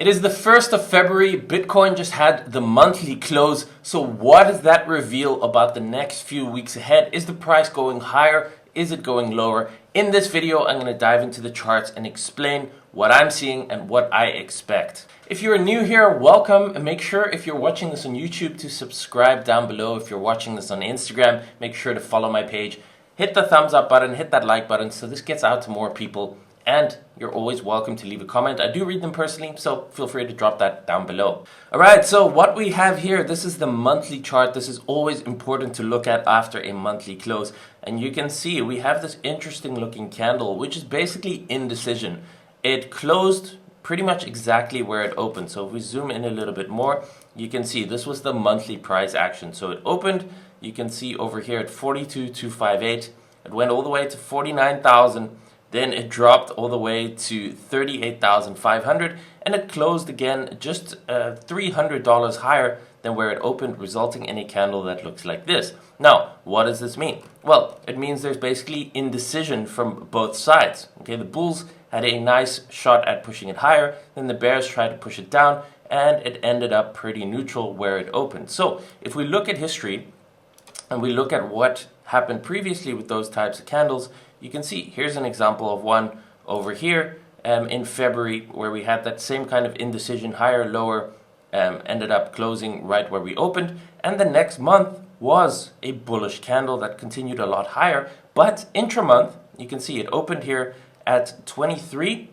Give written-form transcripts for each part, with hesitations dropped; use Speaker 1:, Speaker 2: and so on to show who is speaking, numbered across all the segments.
Speaker 1: It is the 1st of February. Bitcoin just had the monthly close. So what does that reveal about the next few weeks ahead? Is the price going higher? Is it going lower? In this video, I'm going to dive into the charts and explain what I'm seeing and what I expect. If you're new here, welcome, and make sure if you're watching this on YouTube to subscribe down below. If you're watching this on Instagram, make sure to follow my page. Hit the thumbs up button, hit that like button so this gets out to more people. And you're always welcome to leave a comment. I do read them personally, so feel free to drop that down below. Alright, so what we have here, this is the monthly chart. This is always important to look at after a monthly close. And you can see we have this interesting looking candle, which is basically indecision. It closed pretty much exactly where it opened. So if we zoom in a little bit more, you can see this was the monthly price action. So it opened, you can see over here at 42,258. It went all the way to 49,000. Then it dropped all the way to 38,500 and it closed again just $300 higher than where it opened, resulting in a candle that looks like this. Now, what does this mean? Well, it means there's basically indecision from both sides. Okay, the bulls had a nice shot at pushing it higher, then the bears tried to push it down, and it ended up pretty neutral where it opened. So, if we look at history and we look at what happened previously with those types of candles, you can see here's an example of one over here in February where we had that same kind of indecision, higher, lower, ended up closing right where we opened. And the next month was a bullish candle that continued a lot higher. But intra-month, you can see it opened here at 23,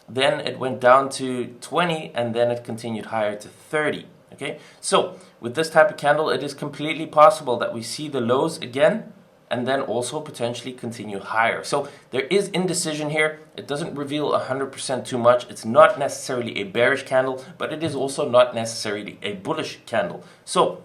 Speaker 1: then it went down to 20, and then it continued higher to 30. Okay, so with this type of candle, it is completely possible that we see the lows again and then also potentially continue higher. So there is indecision here. It doesn't reveal 100% too much. It's not necessarily a bearish candle, but it is also not necessarily a bullish candle. So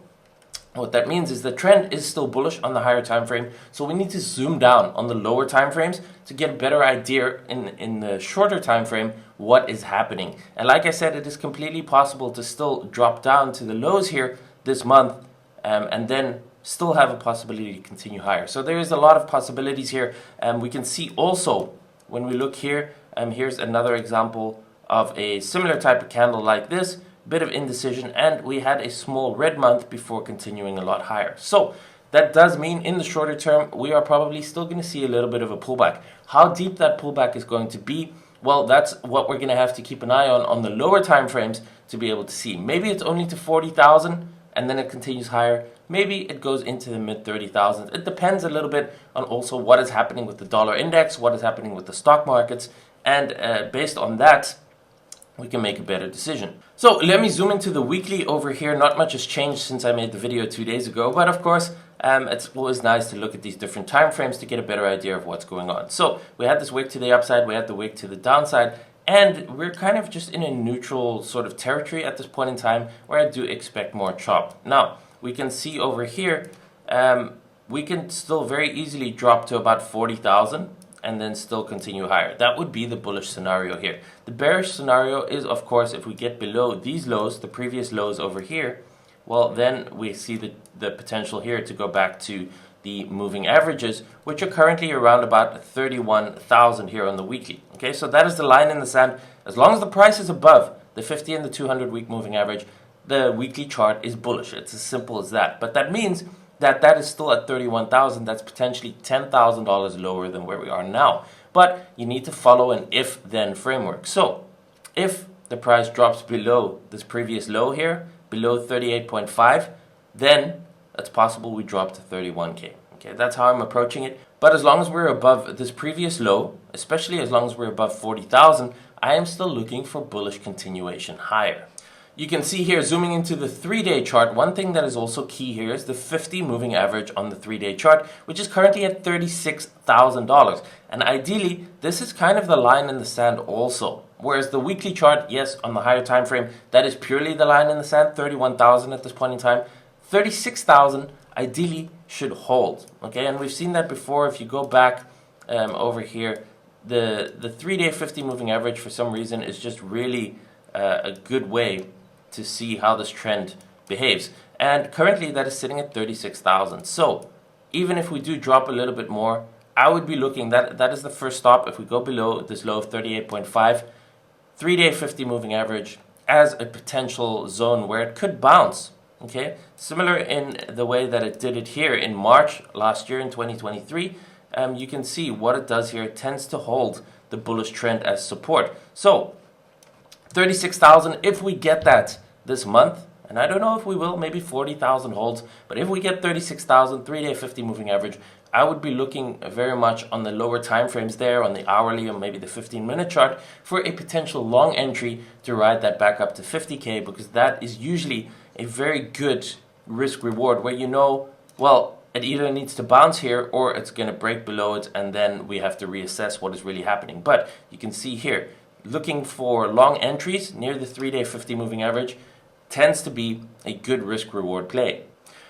Speaker 1: what that means is the trend is still bullish on the higher time frame. So we need to zoom down on the lower time frames to get a better idea in the shorter time frame what is happening. And like I said, it is completely possible to still drop down to the lows here this month and then still have a possibility to continue higher. So there is a lot of possibilities here. We can see also when we look here, here's another example of a similar type of candle like this, bit of indecision, and we had a small red month before continuing a lot higher. So that does mean in the shorter term, we are probably still going to see a little bit of a pullback. How deep that pullback is going to be, well, that's what we're going to have to keep an eye on the lower time frames to be able to see. Maybe it's only to 40,000 and then it continues higher. Maybe it goes into the mid 30,000s. It depends a little bit on also what is happening with the dollar index, what is happening with the stock markets, and based on that, we can make a better decision. So let me zoom into the weekly over here. Not much has changed since I made the video 2 days ago, but of course, it's always nice to look at these different time frames to get a better idea of what's going on. So we had this wick to the upside, we had the wick to the downside, and we're kind of just in a neutral sort of territory at this point in time where I do expect more chop. Now, we can see over here, we can still very easily drop to about 40,000 and then still continue higher. That would be the bullish scenario here. The bearish scenario is, of course, if we get below these lows, the previous lows over here, well, then we see the potential here to go back to the moving averages, which are currently around about 31,000 here on the weekly. Okay, so that is the line in the sand. As long as the price is above the 50 and the 200 week moving average, the weekly chart is bullish. It's as simple as that. But that means that is still at 31,000. That's potentially $10,000 lower than where we are now. But you need to follow an if-then framework. So if the price drops below this previous low here, below 38.5, then it's possible we drop to 31K. Okay, that's how I'm approaching it. But as long as we're above this previous low, especially as long as we're above 40,000, I am still looking for bullish continuation higher. You can see here, zooming into the 3-day chart, one thing that is also key here is the 50 moving average on the 3-day chart, which is currently at $36,000. And ideally, this is kind of the line in the sand also. Whereas the weekly chart, yes, on the higher time frame, that is purely the line in the sand, 31,000 at this point in time. 36,000 ideally should hold. Okay, and we've seen that before. If you go back over here, the 3-day 50 moving average for some reason is just really a good way to see how this trend behaves. And currently that is sitting at 36,000. So even if we do drop a little bit more, I would be looking, that is the first stop. If we go below this low of 38.5, 3-day 50 moving average as a potential zone where it could bounce. Okay, similar in the way that it did it here in March last year in 2023. You can see what it does here. It tends to hold the bullish trend as support. So 36,000, if we get that this month, and I don't know if we will, maybe 40,000 holds, but if we get 36,000, 3-day 50 moving average, I would be looking very much on the lower time frames there, on the hourly or maybe the 15-minute chart, for a potential long entry to ride that back up to 50K, because that is usually a very good risk reward where you know, well, it either needs to bounce here or it's going to break below it, and then we have to reassess what is really happening. But you can see here, looking for long entries near the 3-day 50 moving average tends to be a good risk reward play.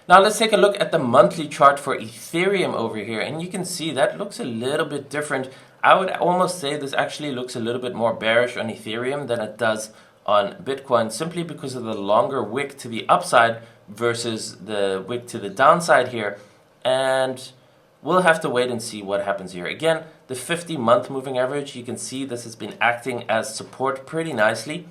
Speaker 1: Now let's take a look at the monthly chart for Ethereum over here, and you can see that looks a little bit different. I would almost say this actually looks a little bit more bearish on Ethereum than it does on Bitcoin, simply because of the longer wick to the upside versus the wick to the downside here. And we'll have to wait and see what happens here. Again, the 50-month moving average, you can see this has been acting as support pretty nicely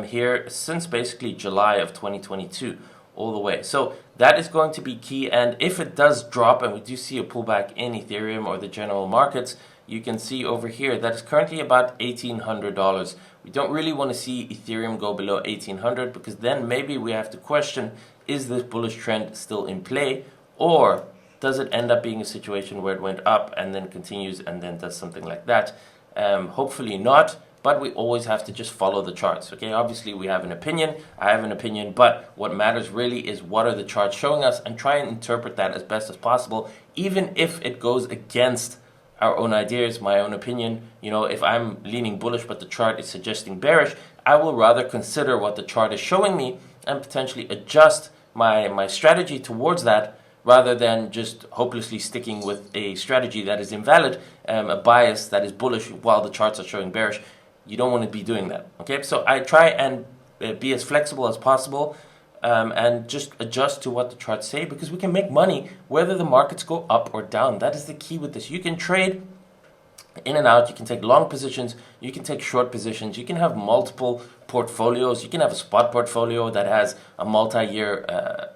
Speaker 1: here since basically July of 2022 all the way. So that is going to be key, and if it does drop and we do see a pullback in Ethereum or the general markets, you can see over here that it's currently about $1,800. We don't really want to see Ethereum go below 1,800, because then maybe we have to question, is this bullish trend still in play, or does it end up being a situation where it went up and then continues and then does something like that? Hopefully not, but we always have to just follow the charts. Okay, obviously we have an opinion, I have an opinion, but what matters really is what are the charts showing us, and try and interpret that as best as possible, even if it goes against our own ideas, my own opinion. You know, if I'm leaning bullish but the chart is suggesting bearish, I will rather consider what the chart is showing me and potentially adjust my strategy towards that, rather than just hopelessly sticking with a strategy that is invalid, a bias that is bullish while the charts are showing bearish. You don't want to be doing that. Okay, so I try and be as flexible as possible, and just adjust to what the charts say, because we can make money whether the markets go up or down. That is the key with this. You can trade in and out, you can take long positions, you can take short positions, you can have multiple portfolios, you can have a spot portfolio that has a multi-year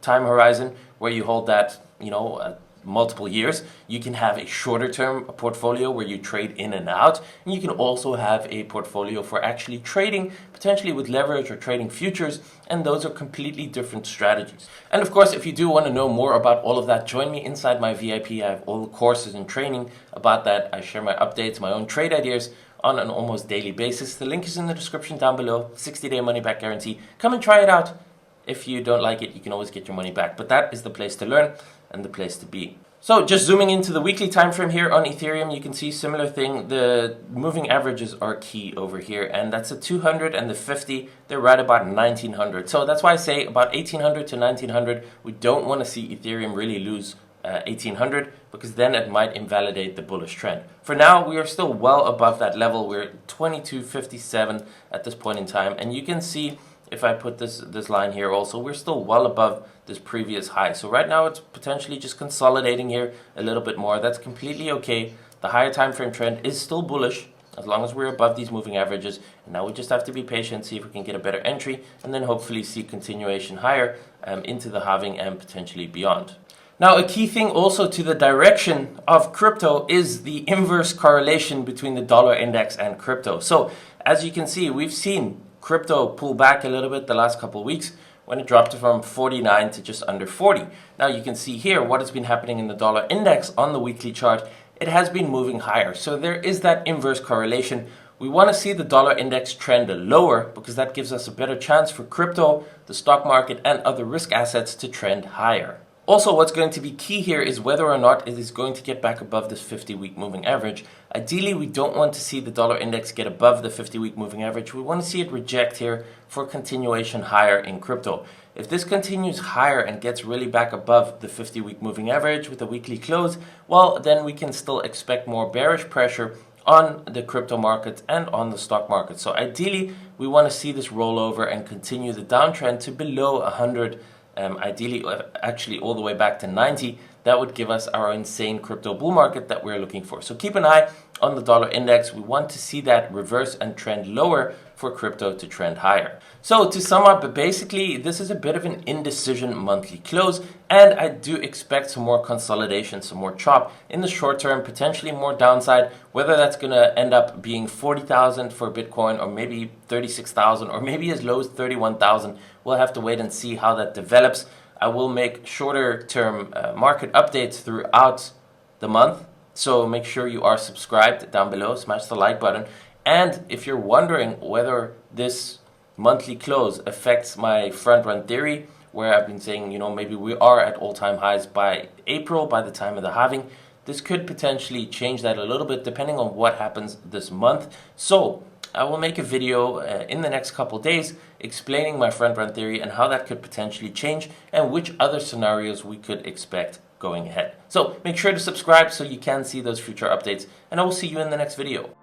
Speaker 1: time horizon where you hold that, you know, multiple years. You can have a shorter term portfolio where you trade in and out, and you can also have a portfolio for actually trading, potentially with leverage or trading futures, and those are completely different strategies. And of course, if you do want to know more about all of that, join me inside my VIP. I have all the courses and training about that. I share my updates, my own trade ideas on an almost daily basis. The link is in the description down below. 60-day money back guarantee. Come and try it out. If you don't like it, you can always get your money back, but that is the place to learn and the place to be. So just zooming into the weekly time frame here on Ethereum, you can see similar thing. The moving averages are key over here, and that's the 200 and the 50. They're right about 1900. So that's why I say about 1800 to 1900. We don't want to see Ethereum really lose 1800, because then it might invalidate the bullish trend. For now, we are still well above that level. We're at 2257 at this point in time, and you can see, if I put this line here also, we're still well above this previous high. So right now it's potentially just consolidating here a little bit more. That's completely okay. The higher time frame trend is still bullish as long as we're above these moving averages. And now we just have to be patient, see if we can get a better entry, and then hopefully see continuation higher into the halving and potentially beyond. Now, a key thing also to the direction of crypto is the inverse correlation between the dollar index and crypto. So as you can see, we've seen crypto pull back a little bit the last couple of weeks when it dropped from 49 to just under 40. Now you can see here what has been happening in the dollar index on the weekly chart. It has been moving higher. So there is that inverse correlation. We want to see the dollar index trend lower, because that gives us a better chance for crypto, the stock market, and other risk assets to trend higher. Also, what's going to be key here is whether or not it is going to get back above this 50-week moving average. Ideally, we don't want to see the dollar index get above the 50-week moving average. We want to see it reject here for continuation higher in crypto. If this continues higher and gets really back above the 50-week moving average with a weekly close, well, then we can still expect more bearish pressure on the crypto market and on the stock market. So ideally, we want to see this roll over and continue the downtrend to below 100. Ideally, actually all the way back to 90. that would give us our insane crypto bull market that we're looking for. So keep an eye on the dollar index. We want to see that reverse and trend lower for crypto to trend higher. So to sum up, basically this is a bit of an indecision monthly close, and I do expect some more consolidation, some more chop in the short term, potentially more downside, whether that's going to end up being 40,000 for Bitcoin or maybe 36,000 or maybe as low as 31,000. We'll have to wait and see how that develops. I will make shorter term market updates throughout the month, so make sure you are subscribed down below, smash the like button. And if you're wondering whether this monthly close affects my front run theory, where I've been saying, maybe we are at all-time highs by April, by the time of the halving, this could potentially change that a little bit depending on what happens this month. So I will make a video in the next couple days explaining my front run theory and how that could potentially change and which other scenarios we could expect going ahead. So make sure to subscribe so you can see those future updates, and I will see you in the next video.